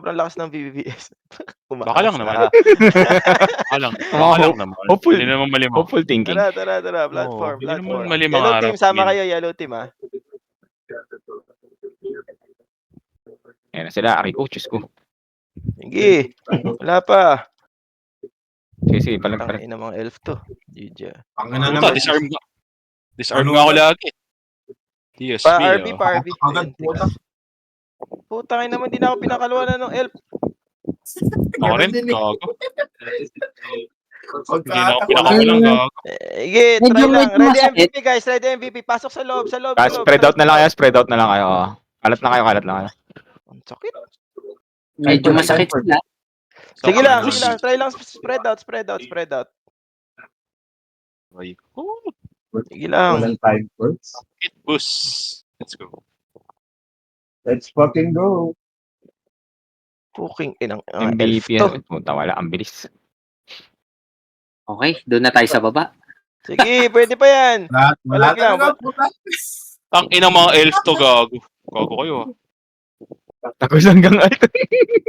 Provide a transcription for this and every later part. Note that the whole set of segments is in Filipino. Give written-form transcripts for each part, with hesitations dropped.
sobrang lakas ng BBBS. Baka lang Umaasa. naman. Baka lang naman. Hopeful, Hindi naman mali hopeful thinking. Tara. Oo, Platform. hindi naman mali Yellow team, mangarap. sama Game. kayo. Yellow team, ha? Ayan na sila, Rico, Diyos ko. Sige. Wala pa. Sige, palag. Tangin ng mga elf to. GG. Pangina Puta, naman. disarm nga ako lagi. TSP, Pa RB. Agad puta. Putangin naman, di na ako pinakaluan ng elf. Ako rin, Ganun din eh. gago. Hindi na ako Pagkaatak ko pinakawalang lang. gago. Sige, try lang. medyo Ready masakit. MVP, guys. Ready MVP. Pasok sa loob. Spread out na lang kayo, spread out na lang kayo. Oh. Kalat na kayo. Ang sakit. Medyo masakit sila. Sige lang. Try lang spread out. Ay, Sige lang. Walang time first. hit boost. Let's go. Let's fucking go. Cooking inang MVP elf to. yan. Puta, wala, ang bilis. Okay, doon na tayo sa baba. Sige, pwede pa yan. Wala lang. talaga puta. Ang inang mga elf to, gago. Gago kayo, ah. Takos hanggang ito.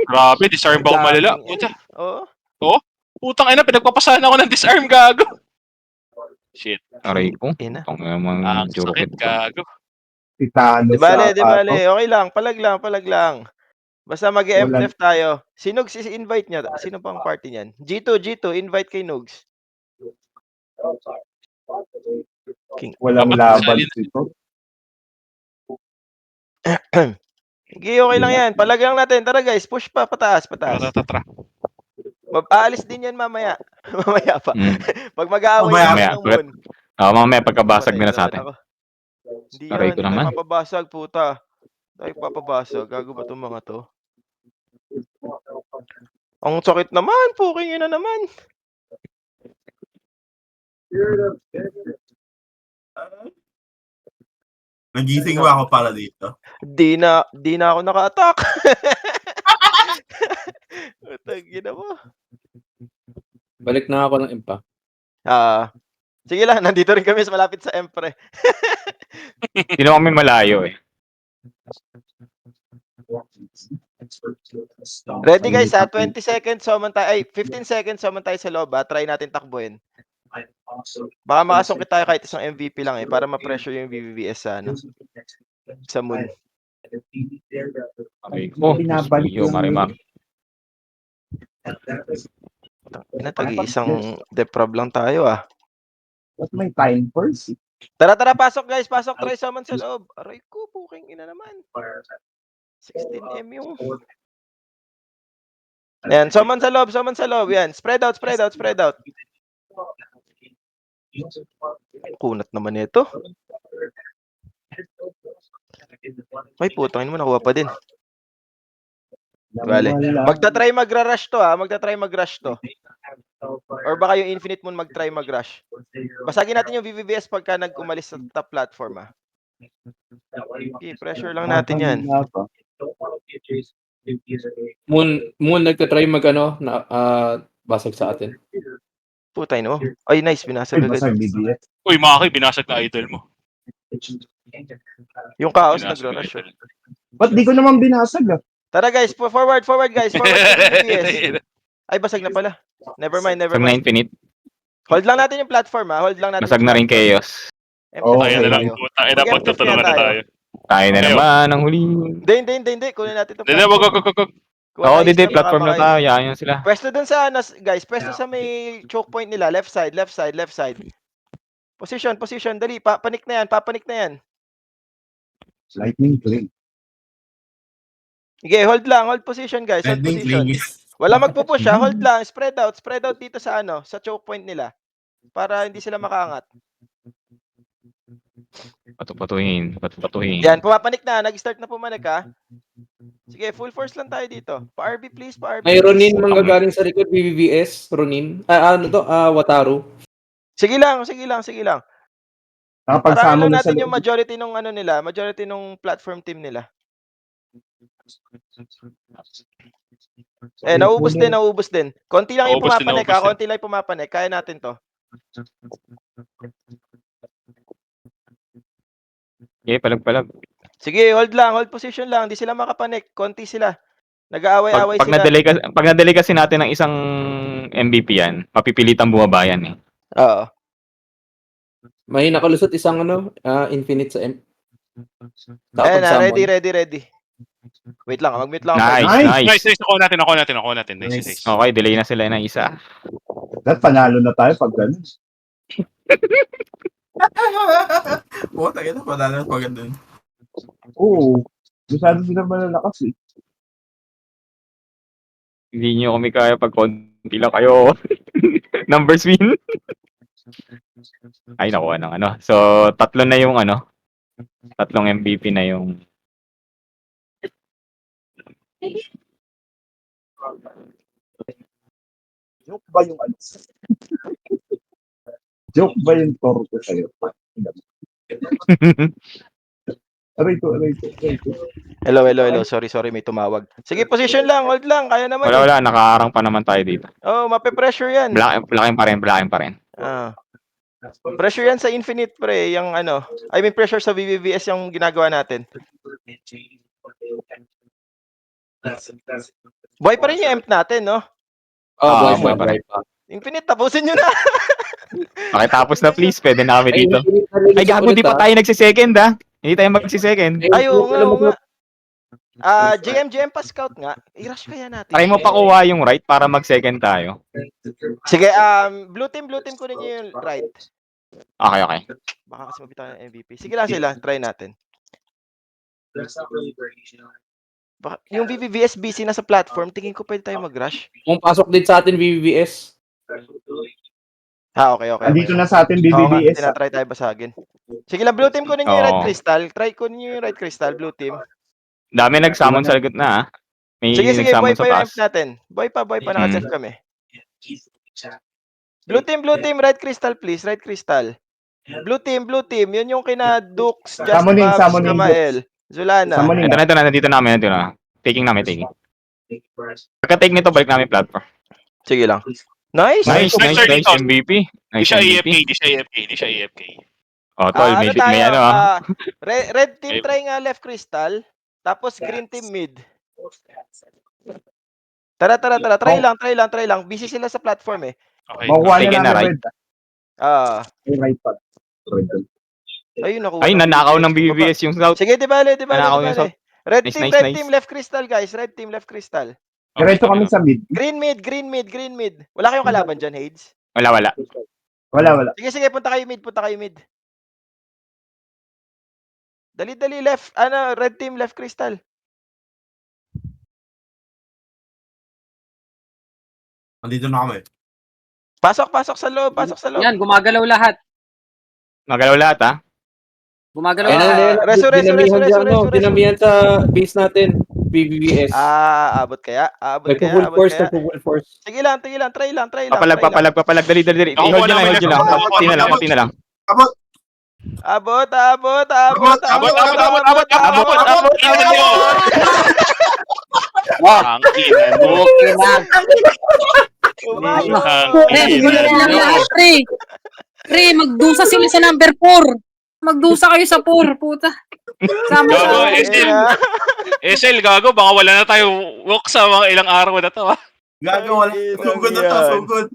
Grabe, disarm ba ako malala? Puta. Oo. Putang ina, pinagpapasahan ako ng disarm, gago. Shit. Aray ko. Ina. Itong mga Ang sakit, gago. Titano Di bale. Okay lang. Palag lang. Basta mag-FF tayo. Si Nugs, invite niya. Sino pang party niyan? G2, invite kay Nugs. Walang Dapat laban salin. dito. Sige, okay lang yan. Palag lang natin. Tara guys, push pa, pataas. Tara. Aalis din yan mamaya. Mamaya pa. Pag mag-aaway Mamaya. ng moon. Mamaya pagkabasag nila sa atin. Hindi Aray yan. ko naman. Hindi papabasag, puta. Dahil papabasag. Gago ba itong mga to? Ang sakit naman. Puking ina naman. Nagising ba ako para dito? Di na ako naka-attack. Tagina mo. Balik na ako ng impa. Sige lang, nandito rin kami malapit sa Empre. Hindi na kami malayo eh. Ready guys, 20 seconds, 15 seconds summon tayo sa loob, try natin takbuhin. Baka makasungkit tayo kahit isang MVP lang para ma-pressure yung BBBS sa moon. Aray ko. Binabalik Yung marimar. Isang deprob lang tayo Ba't may time first? Tara, pasok guys, try summon sa loob. Aray ko, puking ina naman. 16M yung. Ayan, summon sa loob, yan. Spread out. Kunat naman ito. May putangin mo, nakuha pa din. Bale. Magta-try mag-rush to. Or baka yung Infinite Moon mag-try mag-rush. Basagin natin yung VVBS pagka nag-umalis sa top platform Okay, pressure lang natin yan. Moon nagtatry basag sa atin. Putay no. Ay, nice. Binasag agad. Uy, Maki, binasag na idol mo. Yung Chaos Binasag na nagro-rush. idol. Ba't di ko naman binasag Tara guys, forward guys. Forward to VVBS. Ay, basag na pala. Never mind. Basag na infinite. Hold lang natin yung platform Basag na rin chaos. Tayo na lang. Tayo na pagtutulungan na tayo. Tayo na naman ang huli. Hindi. Kunin natin ito. Hindi, wag. Oo, hindi. Platform na tayo. Yan sila. Pwesto dun sa, guys. Pwesto sa may choke point nila. Left side. Position. Dali. Papanik na yan. Lightning Clay. Okay, hold lang. Hold position, guys. Hold position. Wala magpupush ha. Hold lang. Spread out dito sa sa choke point nila. Para hindi sila makaangat. Patuhin. Yan, pumapanik na. Nag-start na pumanik ha. Sige, full force lang tayo dito. Pa-RB please, pa-RB. May Ronin manggagaling sa likod, BBBS. Ronin. Wataru. Sige lang. Kapag Para sama lang na sa natin yung majority nung majority nung platform team nila. Naubos din. Konti lang yung pumapanik, Kaya natin to. Okay, palag. Sige, hold position lang. Hindi sila makapanik. Konti sila. Nag-aaway-away Pag sila. na-delay kasi natin ng isang MVP yan, mapipilitang bumaba yan eh. Oo. May nakalusot isang infinite sa M. Ayan na, ready. Wait lang, mag-mute lang ako. Nice. Nice. Ako natin. Nice. Okay, delay na sila ng isa. Dahil panalo na tayo pag ganun. Puta ka na, panalo pa ganun. Oo. Masyado sila malalakas eh. Hindi nyo kami kaya pag konti lang kayo. Numbers win. Ay, nakuha ng ano. So, tatlo na yung ano. Tatlong MVP na yung... Joke ba yung ano? Joke ba yung toro ko sa'yo? Aray ko. Hello. Sorry, may tumawag. Sige, position lang, hold lang. Kaya naman. Wala, nakaarang pa naman tayo dito. Oh, mape-pressure yan. Blaking pa rin. Pressure yan sa Infinite, pre. Yung ano. I mean, pressure sa VVVS yung ginagawa natin. Buhay pa rin yung EMP natin, no? Buhay pa rin. Infinite, tapusin nyo na. Okay, tapos na please. Pwede na kami dito. Ay, gago, di pa tayo nagsisecond ha. Hindi tayo magsisecond. Ay, oo nga. GM pa scout nga. I-rush kaya natin. Try mo pakuha yung right para mag-second tayo. Sige, blue team kunin nyo yung right. Okay. Baka kasi mabitaw ng MVP. Sige lang sila, try natin. Baka, yung VVVS busy na sa platform, tingin ko pwede tayo mag-rush. Kung pasok din sa atin VVVS. Okay. Andito na sa atin Oo nga, BBBS. tinatry tayo basagin. Sige lang, blue team kunin nyo yung red crystal. Try kunin nyo yung red crystal, blue team. Dami nag-summon sa lagot na ha. May Sige, nag-summon boy sa pa yung taas. amp natin. Boy pa, naka-save kami. Blue team, red crystal please, red crystal. Blue team, yun yung kina Dukes, Just Summoning, Babs, summoning, Kamael, Zulana. Summoning. Ito na, nandito namin. Taking namin. Pagka-take nito, balik namin platform. Sige lang. Nice! Nice, MVP. Di Nice siya MVP. AFK. Oh, tol, may ano ah. Red team try nga left crystal, tapos green team mid. Tara, try lang. Busy sila sa platform eh. Okay. Makuha Sige na na, namin right. red. Ay, Right pa. ayun, nakuha. Ay, nanakaw ng BBS yung scout. Sige, di bale. Nanakaw yung scout. Red Nice, team, nice, red nice. team, left crystal, guys. Red team, left crystal. Diretso kami sa mid. Green mid. Wala kayong kalaban dyan, Hades? Wala. Wala. Sige, punta kayo mid. Dali, left. Red team, left crystal. Andito na kami. Pasok sa loob. Yan, gumagalaw lahat. Magalaw lahat ha. Gumagalaw Ayun, lahat. res. Dinamihan sa base natin. VVVS. Abot kaya? Nagpo-full force. Sige lang, try lang. Papalag, dali. I-hold nyo lang. Konti na lang. Abot. Ang ina mo. Okay na. Ang ina mo. Pre, magdusa sila sa number 4. Magdusa kayo sa 4, puta. Sama Gago, sa... SL, gago, baka wala na tayo walk sa mga ilang araw na to, ha? Gagawa. Sugod na to, sugod.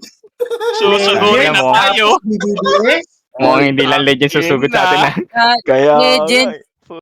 Susugurin na tayo. Mukhang hindi lang legend susugod sa atin ha. Kaya, Legend.